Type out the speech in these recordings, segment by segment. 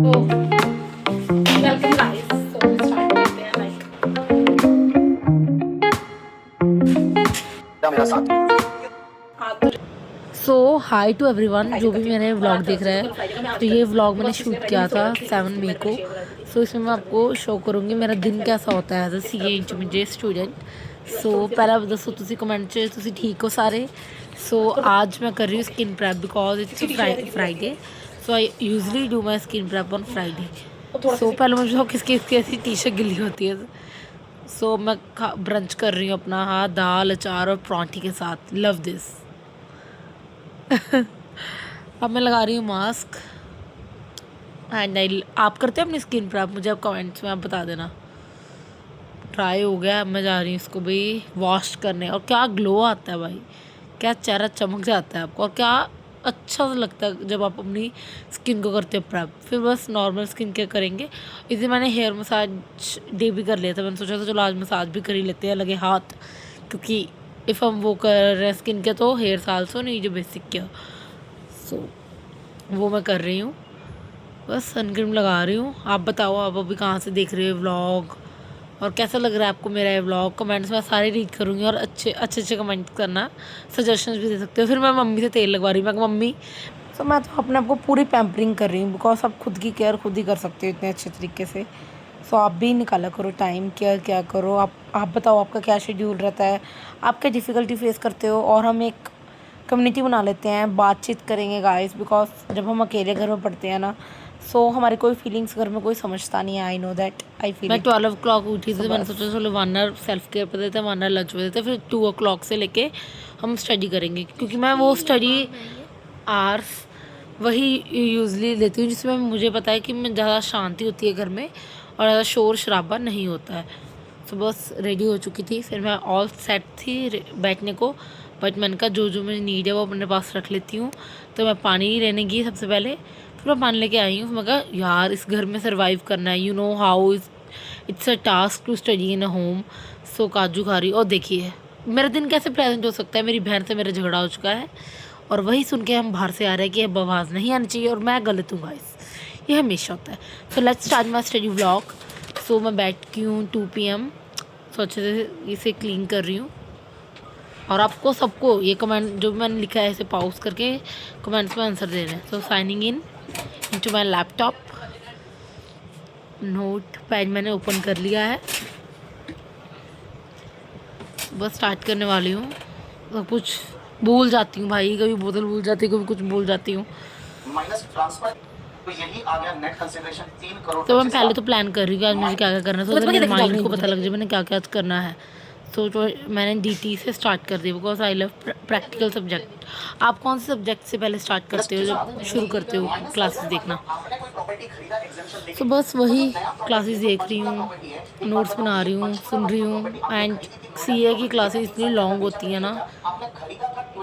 तो welcome guys. So start करते हैं मेरा साथ। हाँ तो सो हाई टू एवरीवन जो भी मेरे व्लॉग देख रहा है। तो ये व्लॉग मैंने शूट किया था 7 मई को। सो इसमें मैं आपको शो करूँगी मेरा दिन कैसा होता है as a CA intermediate student. So पहला दसो तुसी कमेंट च तुसी ठीक हो सारे। सो आज मैं कर रही हूँ skin prep because it's Friday. So I usually do my skin prep on Friday. So पहले मुझे शौक किसकी ऐसी टी शर्ट गिली होती है। सो मैं ब्रंच कर रही हूँ अपना, हाँ, दाल अचार और परांठी के साथ। Love this. अब मैं लगा रही हूँ मास्क एंड आई। आप करते हैं अपनी स्किन पर? आप मुझे आप कमेंट्स में आप बता देना। ट्राई हो गया, अब मैं जा रही हूँ इसको भी वॉश करने। और क्या ग्लो आता है भाई, क्या चेहरा चमक जाता है आपको, और क्या अच्छा सा लगता है जब आप अपनी स्किन को करते हो प्रैप। फिर बस नॉर्मल स्किन केयर करेंगे। इसे मैंने हेयर मसाज डे भी कर लिया था। मैंने सोचा था चलो आज मसाज भी कर ही लेते हैं लगे हाथ, क्योंकि इफ़ हम वो कर रहे हैं स्किन केयर तो हेयर आल्सो नहीं जो बेसिक केयर। सो वो मैं कर रही हूँ, बस सनक्रीम लगा रही हूँ। आप बताओ आप अभी कहाँ से देख रहे हो व्लॉग, और कैसा लग रहा है आपको मेरा ये व्लॉग? कमेंट्स में सारे रीड करूँगी और अच्छे कमेंट करना, सजेशंस भी दे सकते हो। फिर मैं मम्मी से तेल लगवा रही हूँ। मैं मम्मी सो मैं तो अपने आप को पूरी पैम्परिंग कर रही हूँ बिकॉज आप खुद की केयर खुद ही कर सकते हो इतने अच्छे तरीके से। सो आप भी निकाला करो टाइम, केयर क्या करो। आप बताओ आपका क्या शेड्यूल रहता है, आप क्या डिफ़िकल्टी फेस करते हो, और हम एक कम्युनिटी बना लेते हैं, बातचीत करेंगे गाइस। बिकॉज जब हम अकेले घर में पढ़ते हैं ना, सो हमारी कोई फीलिंग्स घर में कोई समझता नहीं है। I know that, I feel. मैं 12 o'clock उठी थी। मैंने सोचा चलो 1 आवर सेल्फ केयर पर देते हैं, 1 आवर लंच पर देते हैं, फिर 2 o'clock से लेके हम स्टडी करेंगे, क्योंकि मैं वो स्टडी आवर्स वही यूजली लेती हूँ जिसमें मुझे पता है कि मैं ज़्यादा शांति होती है घर में और ज़्यादा शोर शराबा नहीं होता है। तो बस रेडी हो चुकी थी, फिर मैं ऑल सेट थी बैठने को। बट मैंने कहा जो मुझे नीड है वो अपने पास रख लेती हूँ। तो मैं पानी लेने गई सबसे पहले, फिर मैं पानी लेके आई हूँ। मैं कहा यार इस घर में सर्वाइव करना है, you know how it's a task to study in a home. So काजू खा रही। और देखिए मेरा दिन कैसे प्रेजेंट हो सकता है, मेरी बहन से मेरा झगड़ा हो चुका है और वही सुन के हम बाहर से आ रहे हैं कि अब आवाज़ नहीं आनी चाहिए और मैं गलत हूँ गाइस। ये हमेशा होता है। So let's start my study vlog. So मैं बैठ की हूँ 2 PM। सो अच्छे से इसे क्लीन कर रही हूँ। और आपको सबको ये कमेंट जो मैंने लिखा है इसे पॉज करके कमेंट्स में आंसर दे रहे हैं। So signing in into my laptop. Notepad मैंने ओपन कर लिया है, बस स्टार्ट करने वाली हूँ। सब कुछ भूल जाती हूँ भाई, कभी बोतल भूल जाती हूँ, कभी कुछ भूल जाती हूँ। माइनस ट्रांसफर तो यही आ गया नेट कंसीडरेशन 3 करोड़। तो मैं पहले तो प्लान कर रही हूँ कि आज मुझे क्या क्या करना है, तो मेरे माइंड को पता लग जाए मैंने क्या क्या करना है। तो मैंने DT से स्टार्ट कर दिया because I love practical subject. आप कौन से सब्जेक्ट से पहले स्टार्ट करते हो जब शुरू करते हो क्लासेस देखना? तो बस वही क्लासेस देख रही हूँ, नोट्स बना रही हूँ, सुन रही हूँ। एंड CA की क्लासेस इतनी लॉन्ग होती है ना,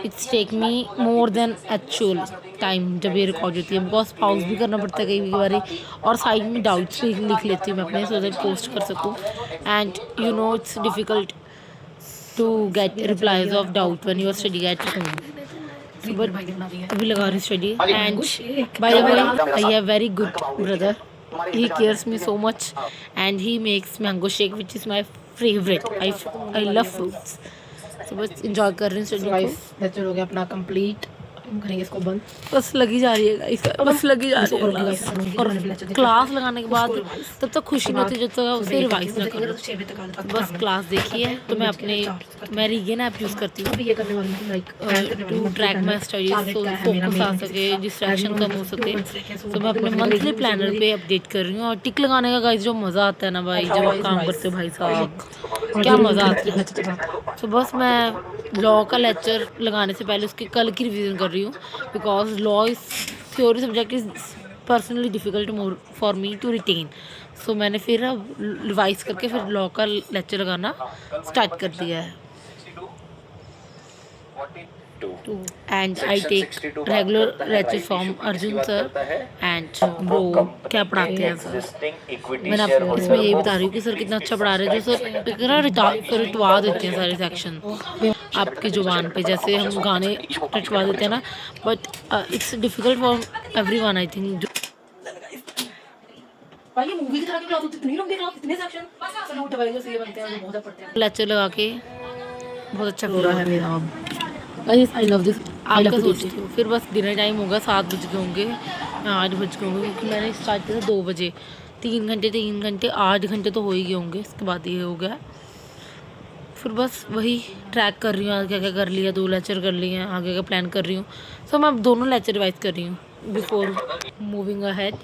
it's take me more than actual time जब ये रिकॉर्ड होती है, बिकॉज पाउज भी करना पड़ता है कई बार। और साइड में डाउट्स भी लिख लेती हूँ मैं अपने, सो दैट पोस्ट कर सकूँ। And you know it's difficult to get replies of doubt when you are studying at home. So, but अभी लगा रही study. And by the way, I have very good brother. He cares me so much, and he makes mango shake, which is my favorite. I love fruits. So बस enjoy कर रही हूँ study को। Lecture हो गया अपना complete. हम करेंगे इसको बंद। बस लगी जा रही है गाइस, बस लगी जा रही है क्लास। और क्लास लगाने के बाद तब तक खुशी नहीं होती जब तक उसे रिवाइज ना करो। बस क्लास देखी है तो मैं रीगेन ऐप यूज़ करती हूँ टू ट्रैक माई स्टडीज, तो फोकस आ सके, डिस्ट्रैक्शन कम हो सके। तो मैं अपने मंथली प्लानर पे अपडेट कर रही हूँ। और टिक लगाने का गाइस जो मज़ा आता है ना भाई, जब आप काम करते हो भाई साहब, क्या मज़ा आता है। तो बस मैं लॉ का लेक्चर लगाने से पहले उसकी कल की रिवीजन कर रही हूँ, because law is theory subject is personally difficult more for me to written. So मैंने फिर अब रिवाइज करके फिर लॉ का लेक्चर लगाना स्टार्ट कर दिया है। And I take regular lecture from Arjun sir and bro. क्या पढ़ाते हैं सर? मैंने आपको इसमें यही बता रही हूँ कि सर कितना अच्छा पढ़ा रहे हैं। जो सर इतना रिटवा देते हैं सारे सेक्शन आपकी ज़ुबान पे, जैसे हम गाने रटवा देते हैं ना। But it's difficult for every one I think. भाई ये मूवी की तरह की क्लास होती है, इतनी लंबी क्लास, इतने सेक्शन, चलो उठ भाई जैसे ये बनते हैं, बहुत पढ़ते हैं। लेक्चर लगा के बहुत अच्छा पूरा है मेरा। अब आई लव दिस। आपका सोचती हूँ फिर बस डिनर टाइम होगा, 7 बज गए होंगे, 8 बज गए होंगे, क्योंकि मैंने स्टार्ट किया था 2 बजे। 3 घंटे 8 घंटे तो हो ही गए होंगे। इसके बाद ये हो गया, फिर बस वही ट्रैक कर रही हूँ आगे क्या क्या कर लिया। 2 लेक्चर कर लिए हैं, आगे का प्लान कर रही हूँ। सो मैं दोनों लेक्चर रिवाइज कर रही हूँ बिफोर मूविंग अहेड।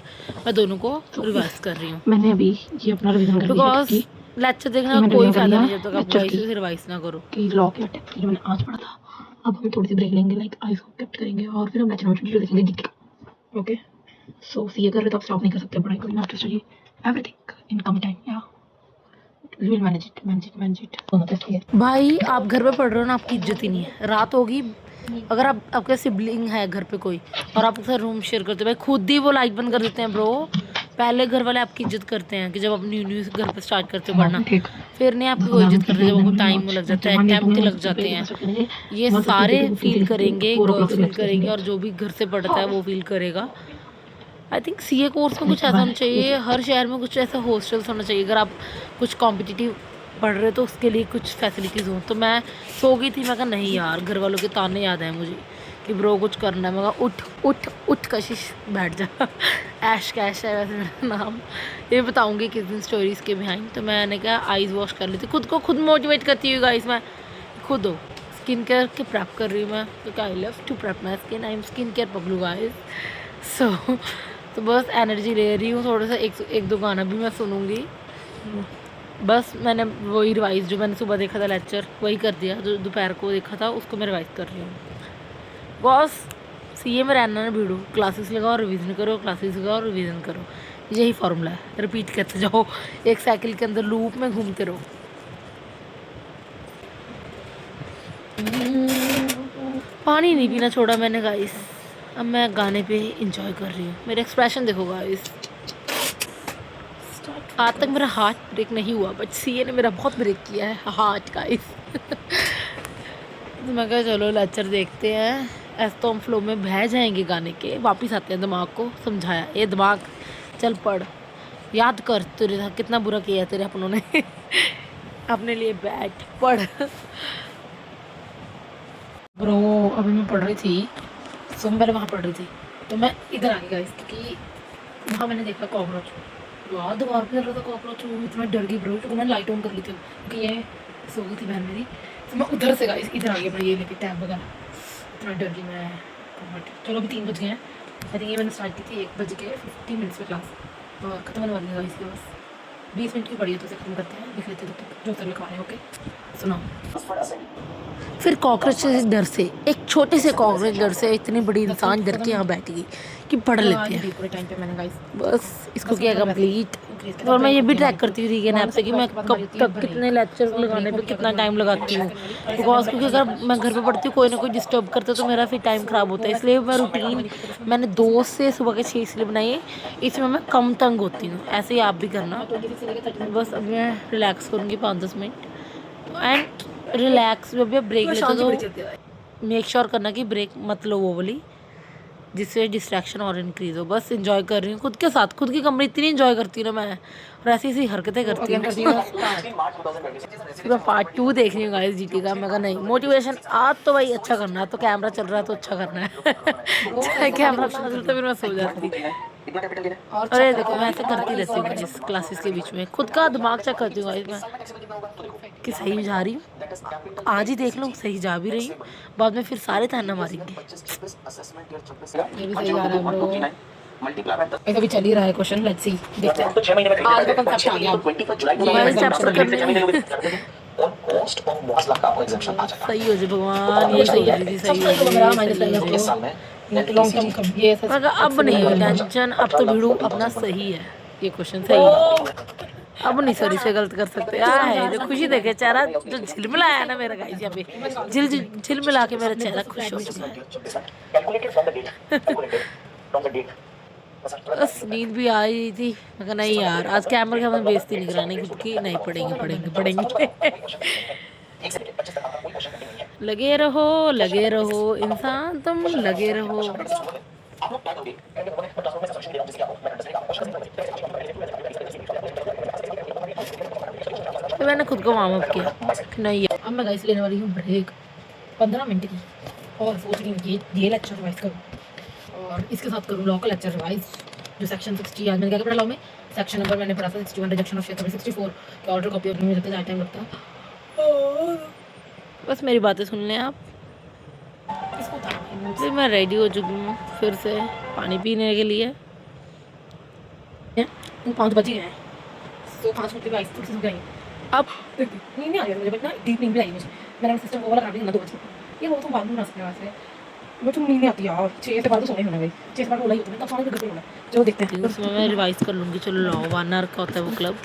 मैं दोनों को रिवाइज कर रही हूँ मैंने अभी ये अपना रिवीजन कर लिया बिकॉज लेक्चर देखने का कोई फायदा नहीं जब तक आप वही से रिवाइज ना करो। कि लॉ के अटैम्प्ट जो मैंने आज पढ़ा था, अब हम थोड़ी सी ब्रेक लेंगे, लाइक आईज को कैप्ट करेंगे और फिर हम लेक्चर नंबर 22 देखेंगे जीके का। ओके, सो सीए कर रहे तो आप स्टॉप नहीं कर सकते पढ़ाई को, you have to study everything in कम टाइम। या वी विल मैनेज इट दोनों टेस्ट क्लियर। भाई आप घर पे पढ़ रहे हो ना, आपकी इज्जत ही नहीं है। रात होगी, अगर आपका सिबलिंग है घर पे कोई और आप उसका रूम शेयर करते हो, भाई खुद ही वो लाइट बंद कर देते हैं ब्रो। पहले घर वाले आपकी इज्जत करते हैं कि जब आप न्यू घर पे स्टार्ट करते हो पढ़ना, फिर नहीं आपकी कोई इज्जत करते जब आपको टाइम लग जाता है, अटैम्प्ट लग जाते हैं। ये सारे फील करेंगे, गर्ल्स फील करेंगे, और जो भी घर से पढ़ता है वो फील करेगा। आई थिंक सीए कोर्स में कुछ ऐसा होना चाहिए, हर शहर में कुछ ऐसा हॉस्टल्स होना चाहिए। अगर आप कुछ कॉम्पिटिटिव पढ़ रहे तो उसके लिए कुछ फैसिलिटीज़ हों। तो मैं सो गई थी, मैं कहा नहीं यार, घर वालों के ताने याद आए मुझे कि ब्रो कुछ करना है। मैं कहा उठ उठ उठ कशिश बैठ जा। ऐश कैश है वैसे मेरा नाम, ये बताऊँगी किस दिन स्टोरीज़ के बिहाइंड। तो मैंने कहा आइज़ वॉश कर ली थी, खुद को खुद मोटिवेट करती हुई गाइस। मैं खुद हो स्किन केयर के प्रेप कर रही हूँ मैं, क्योंकि I love to prep my skin, I am skin care पगलू गाइस। सो तो बस एनर्जी ले रही हूँ थोड़ा सा। एक दो गाना भी मैं सुनूँगी। बस मैंने वही रिवाइज जो मैंने सुबह देखा था लेक्चर वही कर दिया, जो दोपहर को देखा था उसको मैं रिवाइज कर रही हूँ। बस सीए में रहना ना भिड़ो, क्लासेस लगाओ रिवीजन करो, क्लासेस लगाओ रिवीजन करो, यही फॉर्मूला है। रिपीट करते जाओ, एक साइकिल के अंदर लूप में घूमते रहो। पानी नहीं पीना छोड़ा मैंने गाइस। अब मैं गाने पे इंजॉय कर रही हूँ। मेरे एक्सप्रेशन देखो गाइस। आज तक मेरा हार्ट ब्रेक नहीं हुआ, बट सीए ने मेरा बहुत ब्रेक किया है हार्ट गाइस। तो मैं कहा चलो लेक्चर देखते हैं, ऐसे तो हम फ्लो में बह जाएंगे गाने के, वापस आते हैं दिमाग को। समझाया ये दिमाग चल पढ़, याद कर तेरे साथ कितना बुरा किया है तेरे अपनों ने। अपने लिए बैठ पढ़। ब्रो अभी मैं पढ़ रही थी, सो मैं पहले वहाँ पढ़ रही थी, तो मैं इधर आ गई गाइस, क्योंकि वहाँ मैंने देखा कॉकरोच। यार दीवार पे चल रहा था कॉकरोच, वो इतना डर गई ब्रो। तो मैंने लाइट ऑन कर ली थी, क्योंकि ये सो गई थी बहन मेरी। तो मैं उधर से गाइस इधर आ गई अपना ये लेके टैब वगैरह, इतना डर गई मैं। चलो अभी 3 बज गए हैं। आई थिंक ये मैंने स्टार्ट की थी 1 बज के 50 मिनट्स में क्लास, और खत्म होने वाली है गाइस। बस 20 मिनट की पड़ी है, तो उसे खत्म करते हैं, लिख लेते हैं जो सर लिखवा रहे हैं। ओके सुनाओ। फिर कॉकरोच के डर से, एक छोटे से कॉकरोच डर से इतनी बड़ी इंसान डर के यहाँ बैठ गई कि पढ़ लेते हैं। पूरे टाइम पे मैंने गाइस बस इसको किया कंप्लीट। और मैं ये भी ट्रैक करती थी ऐप से कि मैं कब कितने लेक्चर लगाने पे कितना टाइम लगाती हूँ। बिकॉज क्योंकि अगर मैं घर पे पढ़ती हूँ कोई ना कोई डिस्टर्ब करता तो मेरा फिर टाइम ख़राब होता है। इसलिए मैं रूटीन मैंने 2 से सुबह के 6 इसलिए बनाई है, इसमें मैं कम तंग होती हूँ। ऐसे ही आप भी करना। बस अब मैं रिलैक्स करूँगी 5-10 मिनट, एंड रिलैक्स जब भी ब्रेक लेते तो मेक श्योर करना कि ब्रेक मत लो वो वाली, जिससे डिस्ट्रैक्शन और इंक्रीज हो। बस इंजॉय कर रही हूँ खुद के साथ, खुद की कमरे इतनी इंजॉय करती हूँ ना मैं, और ऐसी ऐसी हरकतें करती हूँ। मैं पार्ट 2 देख रही हूँ गाइस जीटी का। मैं कहा नहीं मोटिवेशन आज तो भाई अच्छा करना है, तो कैमरा चल रहा है तो अच्छा करना है। चाहे कैमरा ना चलता फिर मैं सो जाती। अरे देखो मैं ऐसे करती रहती हूँ इस क्लासेस के बीच में, खुद का दिमाग चेक करती हूँ गाइस मैं कि सही जा रही हूँ। आज ही देख लो सही जा भी रही हूँ, बाद में फिर सारे ताना मारेंगे। ये भी सही जा रहा है ब्रो, ऐसा भी चल ही रहा है क्वेश्चन। लेट्स सी देखते हैं। तो 6 महीने में आज का कंसेप्ट आ गया, 21 जुलाई मोबाइल चैप्टर करने और कॉस्ट और लॉस लाख का आपको एग्जेम्पशन आ जाएगा। सही हो जाए भगवान, ये सही है दीदी, सही हो जाए। इस साल में लॉन्ग टर्म ये अब नहीं हो टेंशन, अब तो भिड़ू अपना सही है। ये क्वेश्चन सही है, अब नहीं सॉरी से गलत कर सकते। आ है जो खुशी देखे चेहरा जो झिलमिलाया है ना मेरा गाइस, यहाँ पे झिलमिला के मेरा चेहरा खुश हो चुका है। बस नींद भी आ रही थी, मैं कहा नहीं यार आज कैमरे का हमें बेइज्जती नहीं करानी खुद की, नहीं पढ़ेंगे। लगे रहो इंसान तुम, लगे रहो। मैंने खुद को वार्म अप किया कि नहीं यार। अब मैं गाइस लेने वाली हूँ ब्रेक 15 मिनट की और सोच रही हूँ कि ये लेक्चर रिवाइज करूँ और इसके साथ करूँ लॉ का लेक्चर रिवाइज जो सेक्शन 60 आज मैंने क्या पढ़ा लॉ में सेक्शन नंबर मैंने पढ़ा था 61 रिजेक्शन ऑफ शेयर 64 के ऑर्डर कॉपी अपने में जाते ज़्यादा टाइम लगता और बस मेरी बातें सुन लें आप। इसको उतारो फिर मैं रेडी हो चुकी हूँ फिर से पानी पीने के लिए। 5 बज गए हैं तो 5 मिनट के बाद थोड़ी सी सो गई अब नींद नहीं आ रही मुझे बट ना डीप नींद भी आई मुझे मैंने सिस्टम वो वाला कर दिया 2 बजे ये वो तो बाद में बना सकते हैं वैसे मुझे नींद नहीं आती यार 6 से बाद तो सोने होना गई 6 से बाद ओला ही होता है तब सोने के घर पे होना चलो देखते हैं उसमें मैं रिवाइज कर लूँगी। चलो लॉ 1 आवर का होता है वो क्लब।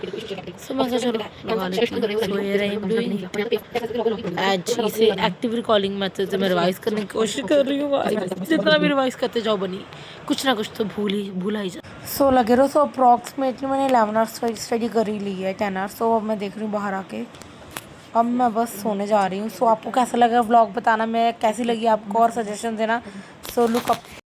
सो मैं कहा चलो लगा लेती हूँ। सो ये रही डूइंग एज इसे एक्टिव रिकॉलिंग मेथड से मैं रिवाइज करने की कोशिश कर रही हूँ भाई। जितना भी रिवाइज करते जाओ बनी कुछ ना कुछ तो भूला ही जा। सो लगे रहो। सो अप्रॉक्सीमेटली मैंने 11 आवर्स स्टडी कर ही ली है 10 आवर्स। सो अब मैं देख रही हूँ बाहर आके अब मैं बस सोने जा रही हूँ। सो आपको कैसा लगा व्लॉग बताना मैं कैसी लगी आपको और सजेशन देना। So look up